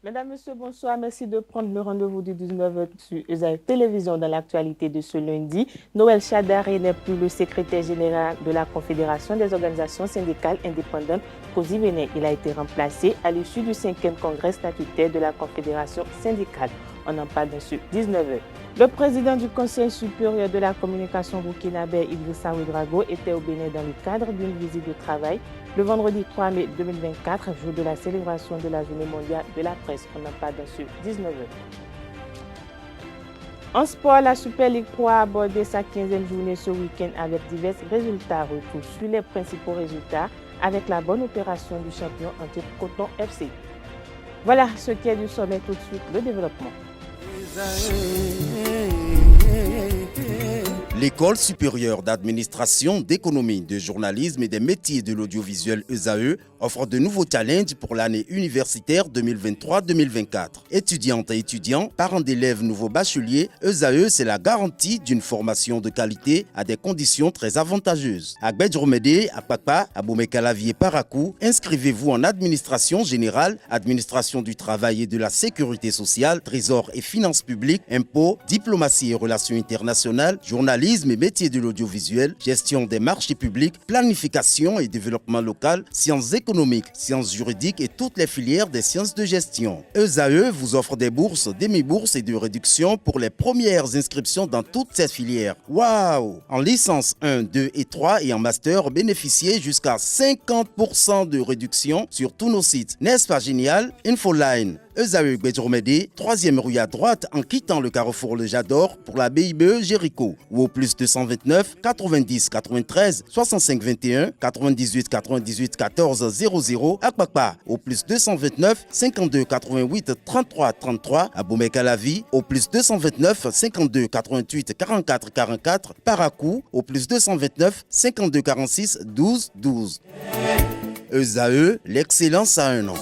Mesdames, Messieurs, bonsoir. Merci de prendre le rendez-vous du 19h sur ESAE Télévision dans l'actualité de ce lundi. Noël Chadari n'est plus le secrétaire général de la Confédération des organisations syndicales indépendantes COSI Bénin. Il a été remplacé à l'issue du 5e congrès statutaire de la Confédération syndicale. On en parle dans ce 19h. Le président du Conseil supérieur de la communication burkinabé, Idrissa Ouedraogo, était au Bénin dans le cadre d'une visite de travail le vendredi 3 mai 2024, jour de la célébration de la Journée mondiale de la presse. On en parle dans ce 19h. En sport, la Super League Pro a abordé sa 15e journée ce week-end avec divers résultats. Retour sur les principaux résultats avec la bonne opération du champion anti-Coton FC. Voilà ce qui est du sommet. Tout de suite, le développement. L'École supérieure d'administration, d'économie, de journalisme et des métiers de l'audiovisuel ESAE offre de nouveaux challenges pour l'année universitaire 2023-2024. Étudiantes et étudiants, parents d'élèves nouveaux bacheliers, ESAE, c'est la garantie d'une formation de qualité à des conditions très avantageuses. À Gbedjromede, à Papa, à Boumekalavi et Parakou, inscrivez-vous en administration générale, administration du travail et de la sécurité sociale, trésor et finances publiques, impôts, diplomatie et relations internationales, journalisme et métiers de l'audiovisuel, gestion des marchés publics, planification et développement local, sciences économiques, sciences juridiques et toutes les filières des sciences de gestion. ESAE vous offre des bourses, demi-bourses et de réductions pour les premières inscriptions dans toutes ces filières. Waouh! En licence 1, 2 et 3 et en master, bénéficiez jusqu'à 50% de réduction sur tous nos sites. N'est-ce pas génial? Infoline. ESAE Gbedjromede, 3e rue à droite en quittant le carrefour Le Jador pour la BIBE Jéricho ou au plus 229 90 93 65 21 98 98 14 00 à Kpakpa au plus 229 52 88 33 33 à Boumekalavi au plus 229 52 88 44 44 Parakou au plus 229 52 46 12 12. ESAE, l'excellence à un nom.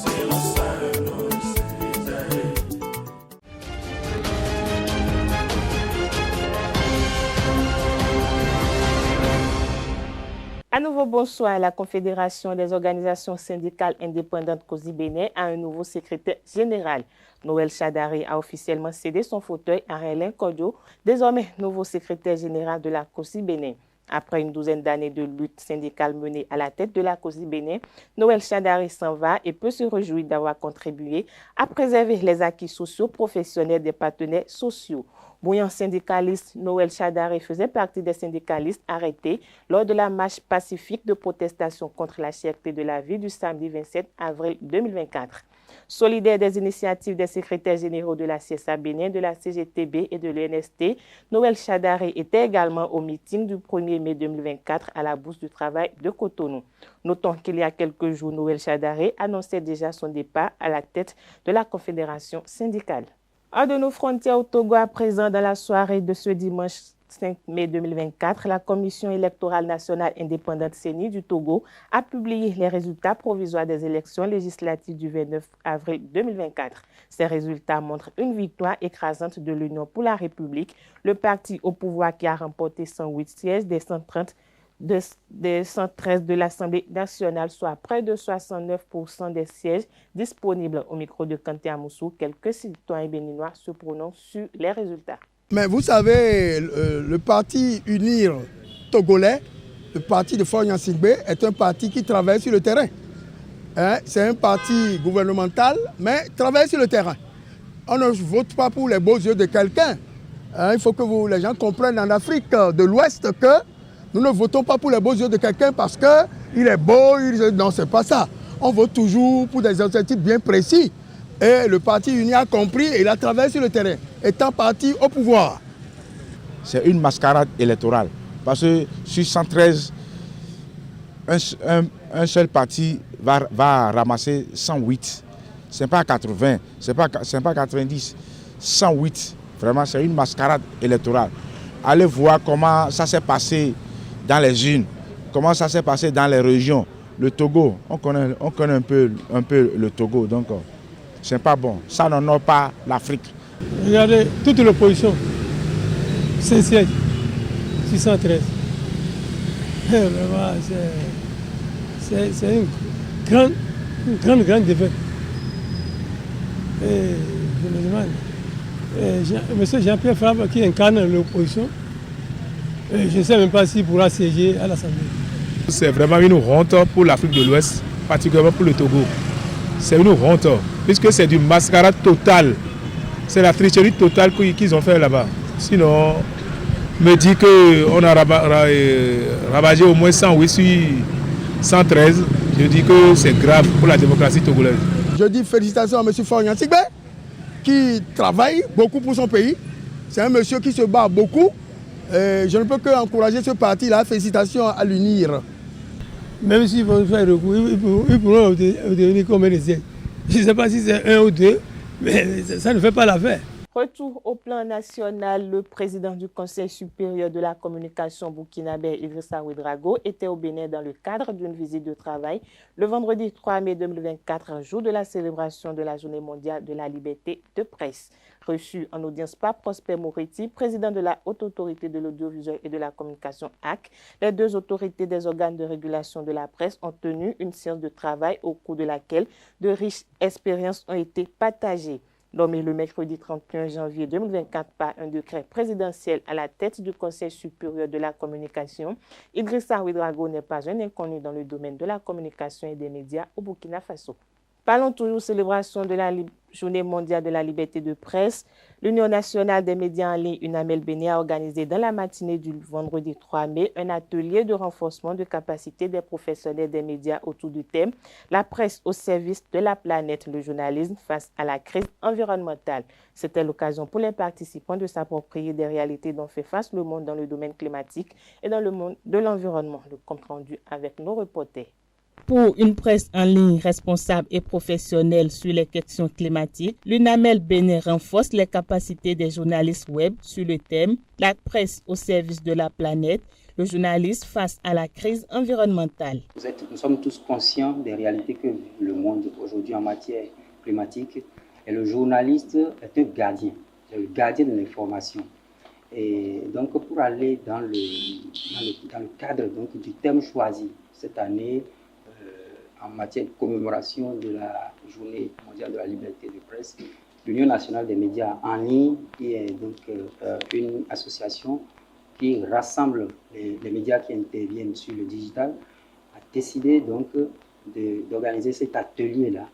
À nouveau, bonsoir. La Confédération des organisations syndicales indépendantes COSI Bénin a un nouveau secrétaire général. Noël Chadari a officiellement cédé son fauteuil à Alain Kodjo, désormais nouveau secrétaire général de la COSI Bénin. Après une douzaine d'années de lutte syndicale menée à la tête de la COSI Bénin, Noël Chadari s'en va et peut se réjouir d'avoir contribué à préserver les acquis sociaux professionnels des partenaires sociaux. Bouillant syndicaliste, Noël Chadari faisait partie des syndicalistes arrêtés lors de la marche pacifique de protestation contre la cherté de la vie du samedi 27 avril 2024. Solidaire des initiatives des secrétaires généraux de la CSA Bénin, de la CGTB et de l'ENST, Noël Chadari était également au meeting du 1er mai 2024 à la Bourse du Travail de Cotonou. Notons qu'il y a quelques jours, Noël Chadari annonçait déjà son départ à la tête de la Confédération syndicale. Hors de nos frontières au Togo, à présent, dans la soirée de ce dimanche 5 mai 2024, la Commission électorale nationale indépendante CENI du Togo a publié les résultats provisoires des élections législatives du 29 avril 2024. Ces résultats montrent une victoire écrasante de l'Union pour la République, le parti au pouvoir qui a remporté 108 sièges des 130 des 113 de l'Assemblée nationale, soit près de 69% des sièges disponibles. Au micro de Kanté Amoussou, quelques citoyens béninois se prononcent sur les résultats. Mais vous savez, le parti Unir Togolais, le parti de Faure Gnassingbé, est un parti qui travaille sur le terrain. C'est un parti gouvernemental, mais travaille sur le terrain. On ne vote pas pour les beaux yeux de quelqu'un. Il faut que les gens comprennent en Afrique de l'Ouest que nous ne votons pas pour les beaux yeux de quelqu'un parce qu'il est beau. Non, ce n'est pas ça. On vote toujours pour des objectifs bien précis. Et le parti uni a compris et il a travaillé sur le terrain, étant parti au pouvoir. C'est une mascarade électorale. Parce que sur 113, un seul parti va ramasser 108. Ce n'est pas 80, ce n'est pas 90, 108. Vraiment, c'est une mascarade électorale. Allez voir comment ça s'est passé dans les unes, comment ça s'est passé dans les régions. Le Togo, on connaît un peu le Togo, donc c'est pas bon. Ça n'honore pas l'Afrique. Regardez, toute l'opposition, 5 sièges, 613. Vraiment, c'est une grande défaite. Et je me demande, M. Jean-Pierre Fabre qui incarne l'opposition, je ne sais même pas s'il pourra siéger à l'Assemblée. C'est vraiment une honte pour l'Afrique de l'Ouest, particulièrement pour le Togo. C'est une honte, puisque c'est du mascarade total. C'est la tricherie totale qu'ils ont fait là-bas. Sinon, me dit qu'on a ravagé au moins 108 sur 113. Je dis que c'est grave pour la démocratie togolaise. Je dis félicitations à M. Faure Gnassingbe, qui travaille beaucoup pour son pays. C'est un monsieur qui se bat beaucoup. Je ne peux qu'encourager ce parti-là. Félicitations à l'UNIR. Même s'ils vont faire recours, ils pourront obtenir combien de sièges. Je ne sais pas si c'est 1 ou 2, mais ça ne fait pas l'affaire. Retour au plan national, le président du Conseil supérieur de la communication burkinabé, Idrissa Ouédraogo, était au Bénin dans le cadre d'une visite de travail le vendredi 3 mai 2024, jour de la célébration de la Journée mondiale de la liberté de presse. Reçu en audience par Prosper Moretti, président de la Haute Autorité de l'Audiovisuel et de la Communication HAC, les deux autorités des organes de régulation de la presse ont tenu une séance de travail au cours de laquelle de riches expériences ont été partagées. Nommé le mercredi 31 janvier 2024 par un décret présidentiel à la tête du Conseil supérieur de la communication, Idrissa Ouédraogo n'est pas un inconnu dans le domaine de la communication et des médias au Burkina Faso. Parlons toujours célébration de la Journée mondiale de la liberté de presse. L'Union nationale des médias en ligne, UNAMEL Bénin, a organisé dans la matinée du vendredi 3 mai un atelier de renforcement de capacité des professionnels des médias autour du thème « La presse au service de la planète, le journalisme face à la crise environnementale ». C'était l'occasion pour les participants de s'approprier des réalités dont fait face le monde dans le domaine climatique et dans le monde de l'environnement. Le compte rendu avec nos reporters. Pour une presse en ligne responsable et professionnelle sur les questions climatiques, l'UNAMEL Bénin renforce les capacités des journalistes web sur le thème « La presse au service de la planète, le journalisme face à la crise environnementale ». Nous sommes tous conscients des réalités que vit le monde aujourd'hui en matière climatique. Et le journaliste est un gardien, c'est le gardien de l'information. Et donc pour aller dans le cadre donc, du thème choisi cette année, en matière de commémoration de la Journée mondiale de la liberté de presse, l'Union nationale des médias en ligne, qui est donc une association qui rassemble les médias qui interviennent sur le digital, a décidé donc d'organiser cet atelier-là.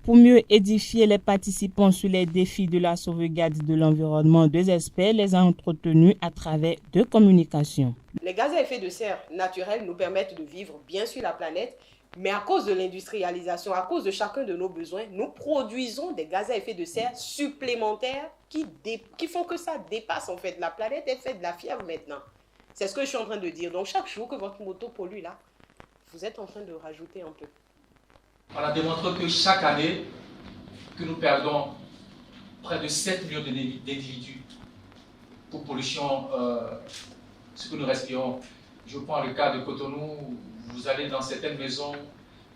Pour mieux édifier les participants sur les défis de la sauvegarde de l'environnement, deux experts les ont entretenus à travers deux communications. Les gaz à effet de serre naturels nous permettent de vivre bien sur la planète, mais à cause de l'industrialisation, à cause de chacun de nos besoins, nous produisons des gaz à effet de serre supplémentaires qui font que ça dépasse en fait la planète et fait de la fièvre maintenant. C'est ce que je suis en train de dire. Donc chaque jour que votre moto pollue là, vous êtes en train de rajouter un peu. On a démontré que chaque année, que nous perdons près de 7 millions d'individus pour pollution, ce que nous respirons. Je prends le cas de Cotonou, vous allez dans certaines maisons,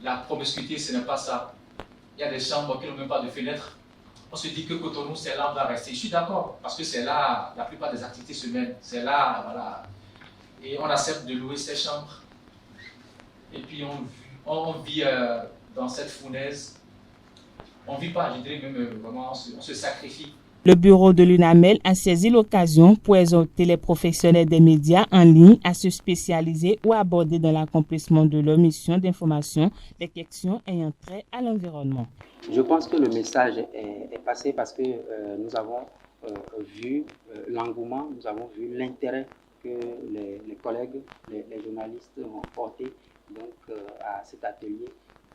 la promiscuité, ce n'est pas ça. Il y a des chambres qui n'ont même pas de fenêtres. On se dit que Cotonou, c'est là où on va rester. Je suis d'accord, parce que c'est là la plupart des activités se mènent. C'est là, voilà. Et on accepte de louer ces chambres. Et puis on vit dans cette fournaise. On ne vit pas, je dirais même vraiment, on se sacrifie. Le bureau de l'UNAMEL a saisi l'occasion pour exhorter les professionnels des médias en ligne à se spécialiser ou aborder dans l'accomplissement de leur mission d'information des questions ayant trait à l'environnement. Je pense que le message est passé parce que nous avons vu l'engouement, nous avons vu l'intérêt que les collègues, les journalistes ont porté donc, à cet atelier.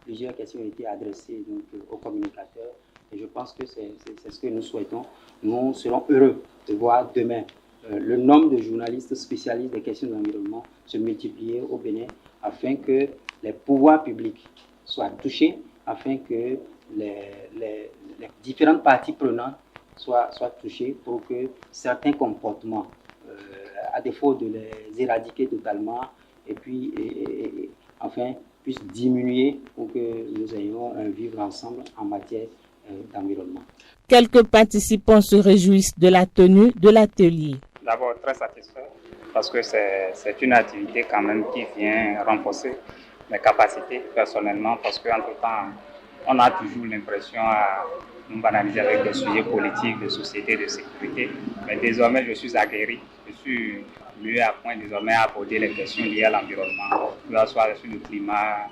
Plusieurs questions ont été adressées donc, aux communicateurs. Et je pense que c'est ce que nous souhaitons. Nous serons heureux de voir demain le nombre de journalistes spécialistes des questions de l'environnement se multiplier au Bénin afin que les pouvoirs publics soient touchés, afin que les différentes parties prenantes soient touchées pour que certains comportements, à défaut de les éradiquer totalement, et puis enfin puissent diminuer pour que nous ayons un vivre ensemble en matière d'environnement. Quelques participants se réjouissent de la tenue de l'atelier. D'abord, très satisfait parce que c'est une activité quand même qui vient renforcer mes capacités personnellement parce qu'entre-temps, on a toujours l'impression nous banaliser avec des sujets politiques, de société, de sécurité. Mais désormais, je suis aguerri, je suis mieux à point désormais à aborder les questions liées à l'environnement, que ce soit sur le climat,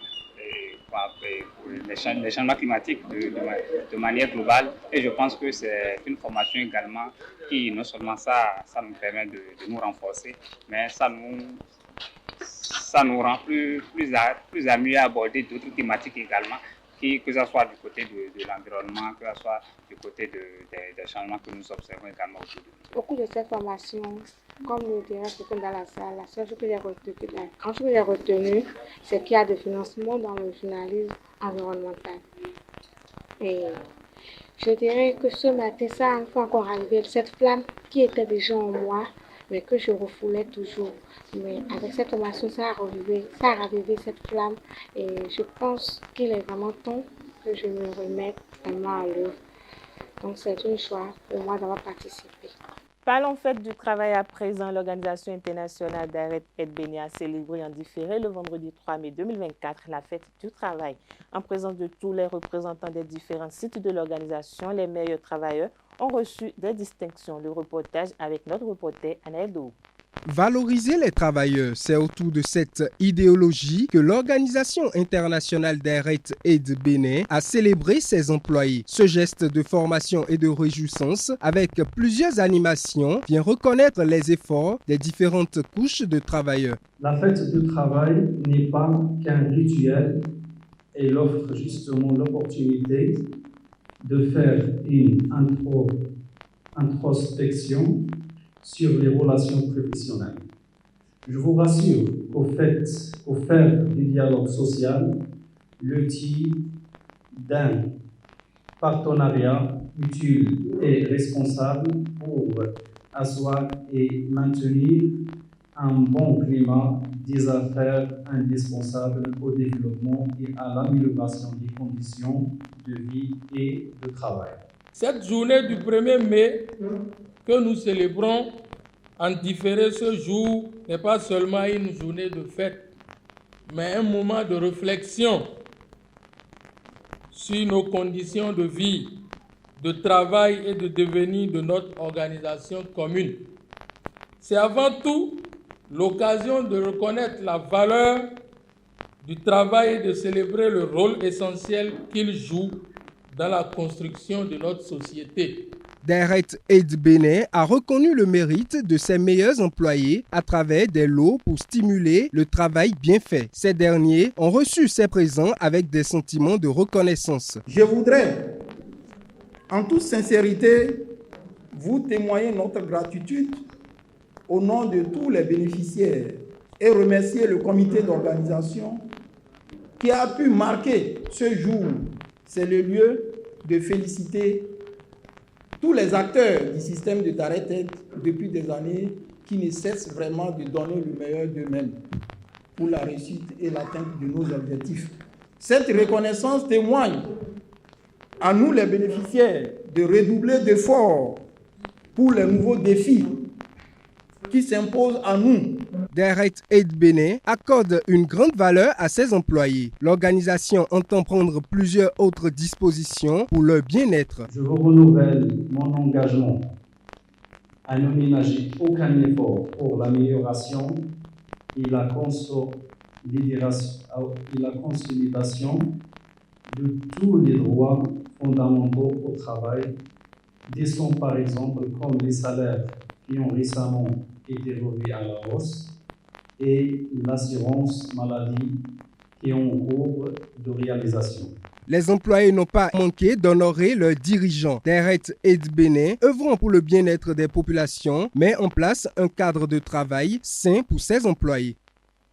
les changements climatiques de manière globale. Et je pense que c'est une formation également qui, non seulement ça nous permet de nous renforcer, mais ça nous rend plus à mieux aborder d'autres thématiques également, que ce soit du côté de l'environnement, que ce soit du côté des changements que nous observons également autour de nous. Au cours de cette formation, comme le dirait quelqu'un dans la salle, la seule chose que j'ai retenue, c'est qu'il y a des financements dans le journalisme environnemental. Et je dirais que ce matin, ça a encore arrivé, cette flamme qui était déjà en moi, mais que je refoulais toujours. Mais avec cette formation, ça a ravivé cette flamme et je pense qu'il est vraiment temps que je me remette vraiment à l'œuvre. Donc c'est une joie pour moi d'avoir participé. Parlons fête du travail à présent. L'Organisation internationale d'Arrêt Aide Béné a célébré en différé le vendredi 3 mai 2024 la fête du travail. En présence de tous les représentants des différents sites de l'organisation, les meilleurs travailleurs ont reçu des distinctions. Le reportage avec notre reporter Anaël Dou. Valoriser les travailleurs, c'est autour de cette idéologie que l'Organisation internationale d'Arrêt Aide Béné a célébré ses employés. Ce geste de formation et de réjouissance, avec plusieurs animations, vient reconnaître les efforts des différentes couches de travailleurs. La fête du travail n'est pas qu'un rituel, elle offre justement l'opportunité de faire une introspection sur les relations professionnelles. Je vous rassure qu'au faire du dialogue social l'outil d'un partenariat utile et responsable pour asseoir et maintenir un bon climat des affaires indispensable au développement et à l'amélioration des conditions de vie et de travail. Cette journée du 1er mai que nous célébrons en différé ce jour n'est pas seulement une journée de fête, mais un moment de réflexion sur nos conditions de vie, de travail et de devenir de notre organisation commune. C'est avant tout l'occasion de reconnaître la valeur du travail et de célébrer le rôle essentiel qu'il joue dans la construction de notre société. D'Arrêt Aide Béné a reconnu le mérite de ses meilleurs employés à travers des lots pour stimuler le travail bien fait. Ces derniers ont reçu ces présents avec des sentiments de reconnaissance. Je voudrais, en toute sincérité, vous témoigner notre gratitude au nom de tous les bénéficiaires et remercier le comité d'organisation qui a pu marquer ce jour. C'est le lieu de féliciter tous les acteurs du système de d'arrêt aide depuis des années qui ne cessent vraiment de donner le meilleur d'eux-mêmes pour la réussite et l'atteinte de nos objectifs. Cette reconnaissance témoigne à nous les bénéficiaires de redoubler d'efforts pour les nouveaux défis qui s'imposent à nous. D'Arrêt Aide Béné accorde une grande valeur à ses employés. L'organisation entend prendre plusieurs autres dispositions pour leur bien-être. Je vous renouvelle mon engagement à ne ménager aucun effort pour l'amélioration et la consolidation de tous les droits fondamentaux au travail, descend par exemple comme les salaires qui ont récemment été revus à la hausse et l'assurance maladie qui est en cours de réalisation. Les employés n'ont pas manqué d'honorer leurs dirigeants. D'Arrêt Aide Béné, œuvrant pour le bien-être des populations, met en place un cadre de travail sain pour ses employés.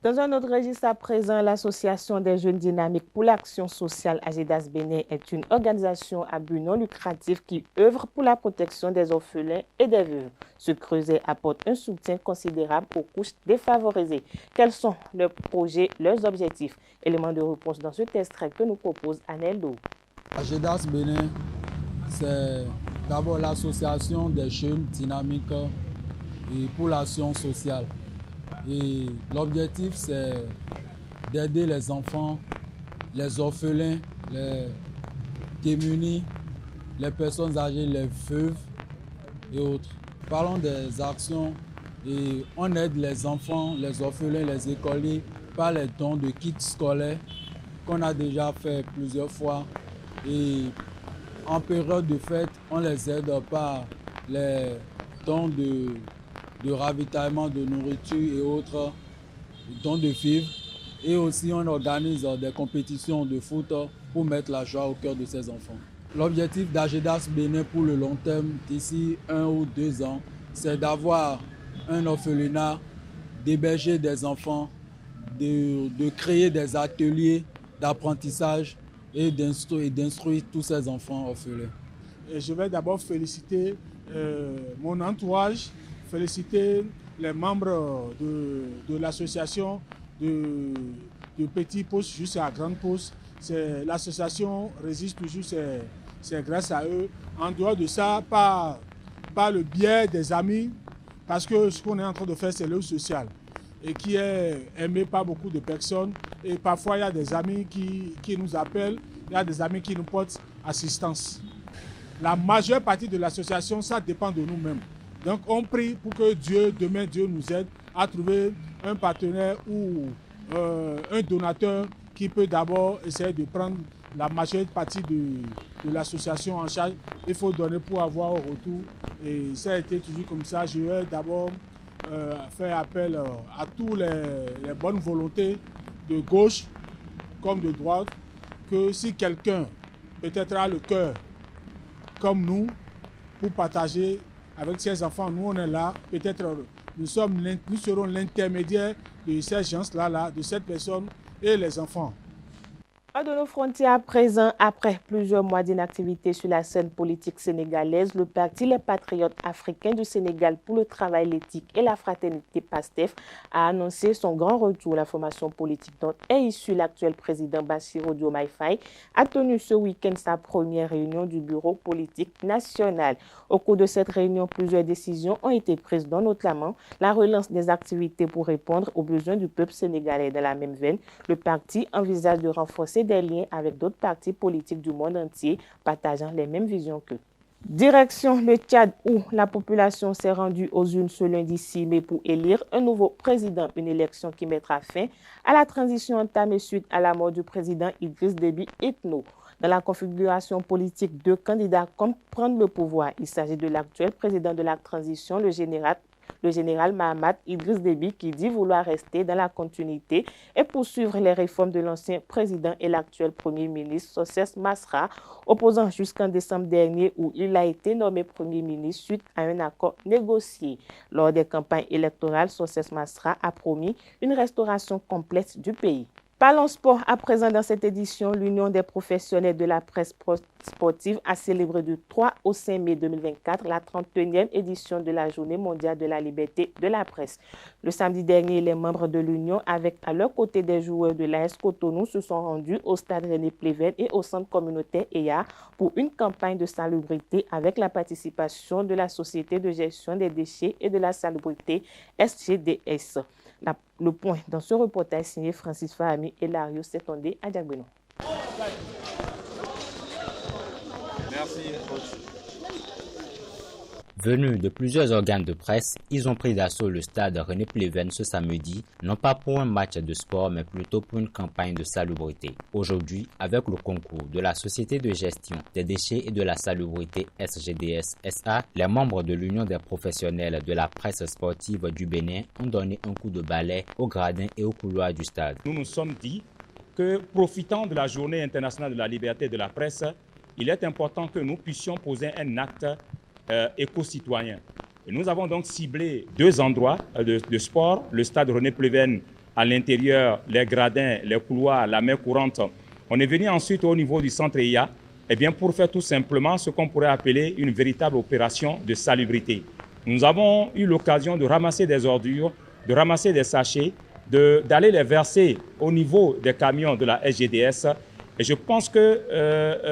Dans un autre registre à présent, l'Association des jeunes dynamiques pour l'action sociale Agedas Béné est une organisation à but non lucratif qui œuvre pour la protection des orphelins et des veuves. Ce creuset apporte un soutien considérable aux couches défavorisées. Quels sont leurs projets, leurs objectifs? Éléments de réponse dans ce extrait que nous propose Anaël Dou. Agedas Béné, c'est d'abord l'association des jeunes dynamiques et pour l'action sociale. Et l'objectif, c'est d'aider les enfants, les orphelins, les démunis les personnes âgées, les veuves et autres. Parlons des actions et on aide les enfants, les orphelins, les écoliers par les dons de kits scolaires qu'on a déjà fait plusieurs fois. Et en période de fête, on les aide par les dons de ravitaillement, de nourriture et autres, dons de vivres. Et aussi, on organise des compétitions de foot pour mettre la joie au cœur de ces enfants. L'objectif d'Agedas Bénin pour le long terme, d'ici 1 ou 2 ans, c'est d'avoir un orphelinat, d'héberger des enfants, de créer des ateliers d'apprentissage et d'instruire tous ces enfants orphelins. Et je vais d'abord féliciter mon entourage, féliciter les membres de l'association de Petit Poste jusqu'à Grande Poste. L'association résiste toujours, c'est grâce à eux. En dehors de ça, par le biais des amis, parce que ce qu'on est en train de faire, c'est l'œuvre sociale et qui est aimé par beaucoup de personnes. Et parfois, il y a des amis qui nous appellent, il y a des amis qui nous portent assistance. La majeure partie de l'association, ça dépend de nous-mêmes. Donc, on prie pour que demain, Dieu nous aide à trouver un partenaire ou un donateur qui peut d'abord essayer de prendre la majeure partie de l'association en charge. Il faut donner pour avoir au retour. Et ça a été toujours comme ça. Je vais d'abord faire appel à tous les bonnes volontés de gauche comme de droite, que si quelqu'un peut-être a le cœur comme nous pour partager avec ces enfants, nous on est là, peut-être nous serons l'intermédiaire de ces gens-là, de cette personne et les enfants. Hors de nos frontières à présent, après plusieurs mois d'inactivité sur la scène politique sénégalaise, le parti Les Patriotes africains du Sénégal pour le travail, l'éthique et la fraternité PASTEF a annoncé son grand retour. La formation politique dont est issu l'actuel président Bassirou Diomaye Faye a tenu ce week-end sa première réunion du bureau politique national. Au cours de cette réunion, plusieurs décisions ont été prises, dont notamment la relance des activités pour répondre aux besoins du peuple sénégalais. Dans la même veine, le parti envisage de renforcer des liens avec d'autres partis politiques du monde entier partageant les mêmes visions qu'eux. Direction le Tchad où la population s'est rendue aux urnes ce lundi 6 mai pour élire un nouveau président, une élection qui mettra fin à la transition entamée suite à la mort du président Idriss Déby Itno. Dans la configuration politique, 2 candidats comptent prendre le pouvoir. Il s'agit de l'actuel président de la transition, le général Mahamat Idriss Déby, qui dit vouloir rester dans la continuité et poursuivre les réformes de l'ancien président, et l'actuel premier ministre Socès Masra, opposant jusqu'en décembre dernier où il a été nommé premier ministre suite à un accord négocié. Lors des campagnes électorales, Socès Masra a promis une restauration complète du pays. Parlons sport à présent dans cette édition. L'Union des professionnels de la presse sportive a célébré du 3 au 5 mai 2024 la 31e édition de la Journée mondiale de la liberté de la presse. Le samedi dernier, les membres de l'Union, avec à leur côté des joueurs de l'AS Cotonou, se sont rendus au stade René Pleven et au centre communautaire EA pour une campagne de salubrité avec la participation de la Société de gestion des déchets et de la salubrité SGDS. Le point dans ce reportage signé Francis Fahami et Lario Setondé à Diagbeno. Merci. Venus de plusieurs organes de presse, ils ont pris d'assaut le stade René Pleven ce samedi, non pas pour un match de sport, mais plutôt pour une campagne de salubrité. Aujourd'hui, avec le concours de la Société de gestion des déchets et de la salubrité SGDS SA, les membres de l'Union des professionnels de la presse sportive du Bénin ont donné un coup de balai aux gradins et aux couloirs du stade. Nous nous sommes dit que, profitant de la Journée internationale de la liberté de la presse, il est important que nous puissions poser un acte éco-citoyen. Et nous avons donc ciblé 2 endroits de sport, le stade René Pleven à l'intérieur, les gradins, les couloirs, la mer courante. On est venu ensuite au niveau du centre EIA pour faire tout simplement ce qu'on pourrait appeler une véritable opération de salubrité. Nous avons eu l'occasion de ramasser des ordures, de ramasser des sachets, d'aller les verser au niveau des camions de la SGDS. Et je pense que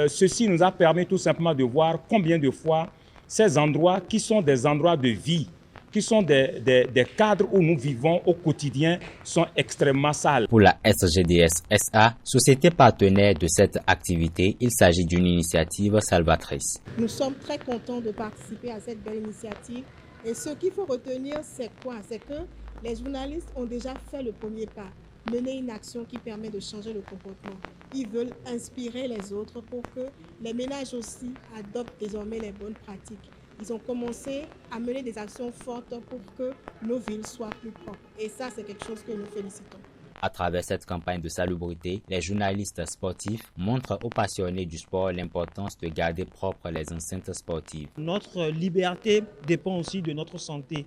ceci nous a permis tout simplement de voir combien de fois ces endroits qui sont des endroits de vie, qui sont des cadres où nous vivons au quotidien, sont extrêmement sales. Pour la SGDS SA, société partenaire de cette activité, il s'agit d'une initiative salvatrice. Nous sommes très contents de participer à cette belle initiative. Et ce qu'il faut retenir, c'est quoi? C'est que les journalistes ont déjà fait le premier pas, mener une action qui permet de changer le comportement. Ils veulent inspirer les autres pour que les ménages aussi adoptent désormais les bonnes pratiques. Ils ont commencé à mener des actions fortes pour que nos villes soient plus propres. Et ça, c'est quelque chose que nous félicitons. À travers cette campagne de salubrité, les journalistes sportifs montrent aux passionnés du sport l'importance de garder propres les enceintes sportives. Notre liberté dépend aussi de notre santé.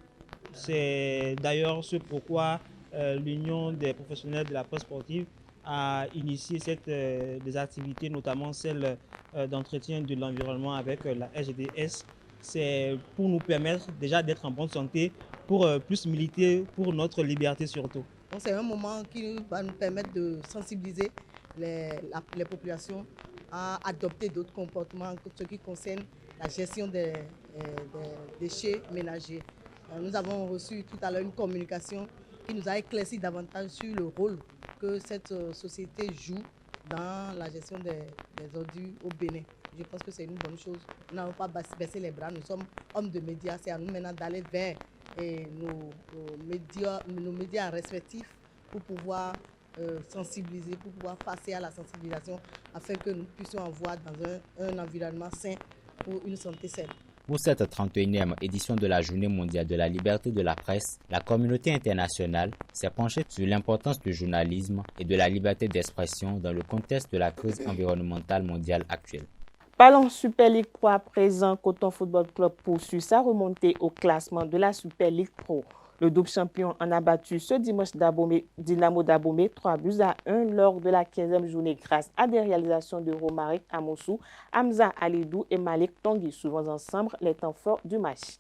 C'est d'ailleurs ce pourquoi l'Union des professionnels de la presse sportive a initié des activités, notamment celle d'entretien de l'environnement avec la SGDS. C'est pour nous permettre déjà d'être en bonne santé, pour plus militer pour notre liberté surtout. C'est un moment qui va nous permettre de sensibiliser les populations à adopter d'autres comportements, ce qui concerne la gestion des déchets ménagers. Nous avons reçu tout à l'heure une communication qui nous a éclairci davantage sur le rôle que cette société joue dans la gestion des ordures au Bénin. Je pense que c'est une bonne chose. Nous n'avons pas baissé les bras, nous sommes hommes de médias. C'est à nous maintenant d'aller vers nos médias respectifs pour pouvoir sensibiliser, pour pouvoir passer à la sensibilisation afin que nous puissions avoir dans un environnement sain pour une santé saine. Pour cette 31e édition de la Journée mondiale de la liberté de la presse, la communauté internationale s'est penchée sur l'importance du journalisme et de la liberté d'expression dans le contexte de la crise environnementale mondiale actuelle. Parlons Super League Pro à présent. Coton Football Club poursuit sa remontée au classement de la Super League Pro. Le double champion en a battu ce dimanche Dynamo d'Abomey 3-1 lors de la 15e journée grâce à des réalisations de Romaric Amosou, Hamza Alidou et Malik Tanguy. Suivons ensemble les temps forts du match.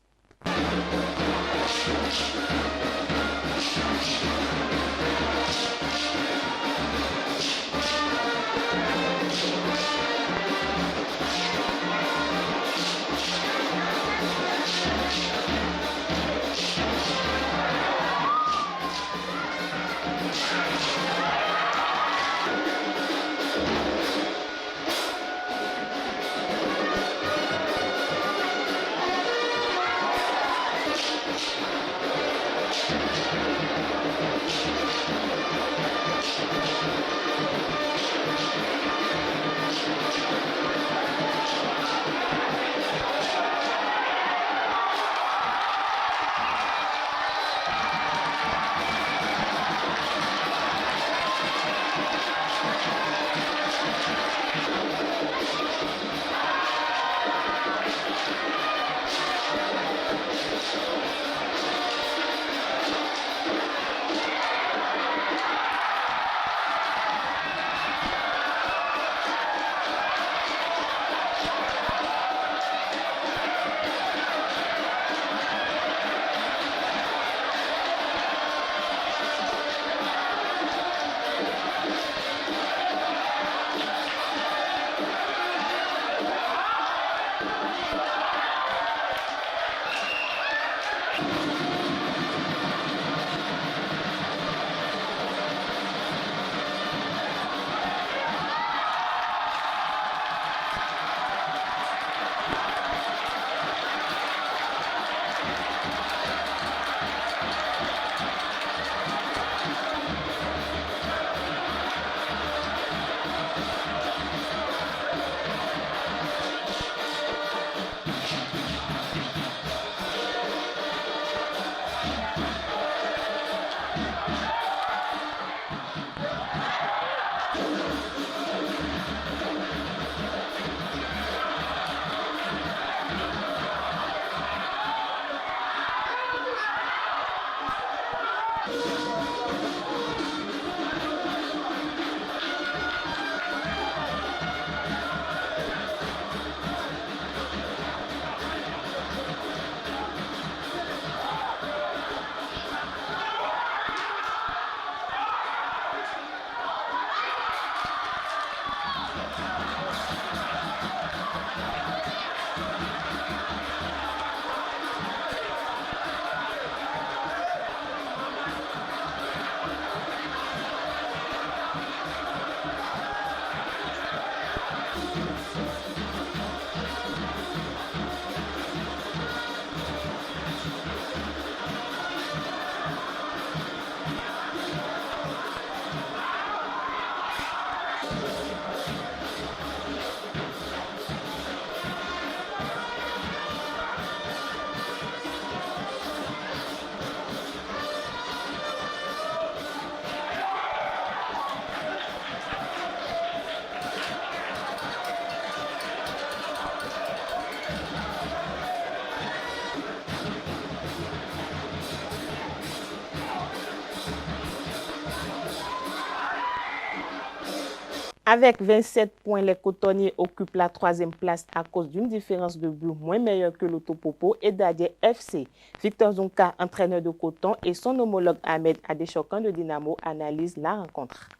Avec 27 points, les cotonniers occupent la 3e place à cause d'une différence de but moins meilleure que l'Autopopo et Dadje FC. Victor Zunka, entraîneur de Coton, et son homologue Ahmed Adeshokan de Dynamo analysent la rencontre.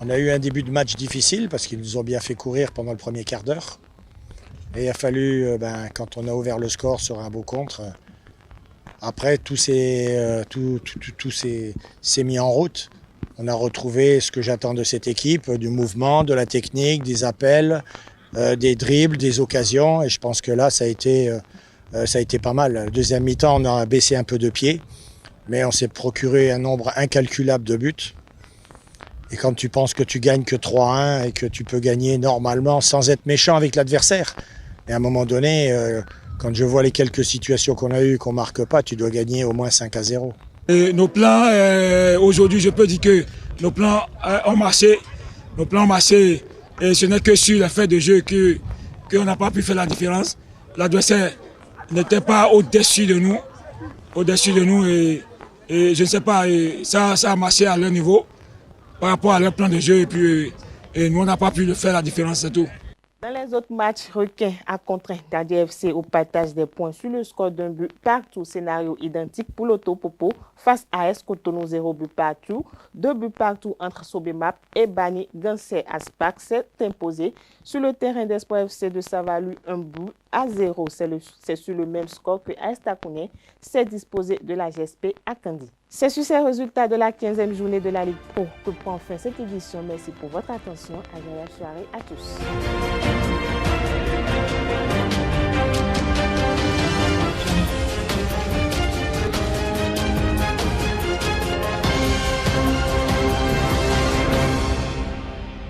On a eu un début de match difficile parce qu'ils nous ont bien fait courir pendant le premier quart d'heure. Et il a fallu, quand on a ouvert le score sur un beau contre, après tout s'est mis en route. On a retrouvé ce que j'attends de cette équipe, du mouvement, de la technique, des appels, des dribbles, des occasions. Et je pense que là, ça a été pas mal. La deuxième mi-temps, on a baissé un peu de pied, mais on s'est procuré un nombre incalculable de buts. Et quand tu penses que tu gagnes que 3-1 et que tu peux gagner normalement sans être méchant avec l'adversaire, et à un moment donné, quand je vois les quelques situations qu'on a eues, qu'on ne marque pas, tu dois gagner au moins 5-0. Et nos plans, aujourd'hui, je peux dire que nos plans ont marché. Nos plans ont marché. Et ce n'est que sur le fait de jeu qu'on n'a pas pu faire la différence. L'adversaire n'était pas au-dessus de nous. Et je ne sais pas, ça a marché à leur niveau par rapport à leur plan de jeu. Et nous, on n'a pas pu faire la différence, c'est tout. Dans les autres matchs, Requin a contraint Dadje FC au partage des points sur le score d'un but partout. Scénario identique pour l'Autopopo face à AS Cotonou, 0 but partout. 2 buts partout entre Sobemap et Bani Gansé. Aspac s'est imposé sur le terrain d'Espoir FC de Savalu, 1-0. C'est sur le même score que AS Takounien s'est disposé de la GSP à Kandi. C'est sur ces résultats de la 15e journée de la Ligue Pro que prend fin cette édition. Merci pour votre attention. Agréable soirée à tous.